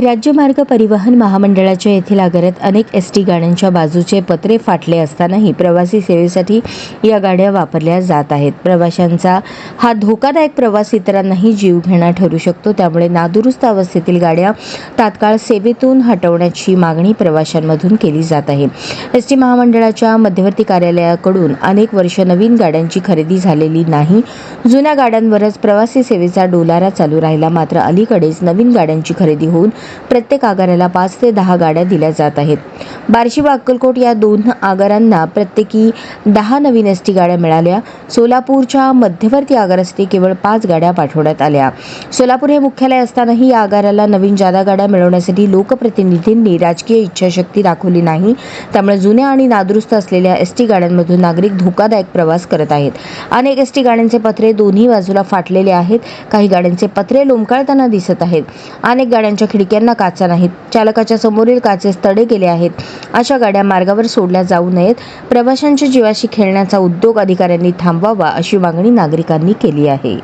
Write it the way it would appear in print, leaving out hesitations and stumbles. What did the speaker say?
राज्य मार्ग परिवहन महामंडळाच्या येथील आगारात अनेक एसटी गाड्यांच्या बाजूचे पत्रे फाटले असतानाही प्रवासी सेवेसाठी या गाड्या वापरल्या जात आहेत. प्रवाशांचा हा धोकादायक प्रवास इतरांनाही जीवघेणा ठरू शकतो. त्यामुळे नादुरुस्त अवस्थेतील गाड्या तात्काळ सेवेतून हटवण्याची मागणी प्रवाशांमधून केली जात आहे. एसटी महामंडळाच्या मध्यवर्ती कार्यालयाकडून अनेक वर्ष नवीन गाड्यांची खरेदी झालेली नाही. जुन्या गाड्यांवरच प्रवासी सेवेचा डोलारा चालू राहिला. मात्र अलीकडेच नवीन गाड्यांची खरेदी होऊन प्रत्येक आगाराला 5 ते 10 गाड्या दिल्या जात आहेत. बार्शी व अक्कलकोट या 2 आगारांना प्रत्येकी 10 नवीन एसटी गाड्या मिळाल्या. सोलापूरच्या मध्यवर्ती आगारासाठी केवळ 5 गाड्या पाठवण्यात आल्या. सोलापूर हे मुख्यालय असतानाही या आगाराला नवीन जादा गाड्या मिळवण्यासाठी लोकप्रतिनिधींनी राजकीय इच्छाशक्ती दाखवली नाही. त्यामुळे जुन्या आणि नादुरुस्त असलेल्या एसटी गाड्यांमधून नागरिक धोकादायक प्रवास करत आहेत. अनेक एसटी गाड्यांचे पत्रे दोन्ही बाजूला फाटलेले आहेत. काही गाड्यांचे पत्रे लोंबकळताना दिसत आहेत. अनेक गाड्यांच्या खिडक्यांना काचा नाहीत. चालकाच्या समोरील काचेस तडे गेले आहेत. अशा गाड्या मार्गावर सोडल्या जाऊ नयेत. प्रवाशांच्या जीवाशी खेळण्याचा उद्योग अधिकाऱ्यांनी थांबवावा अशी मागणी नागरिकांनी केली आहे.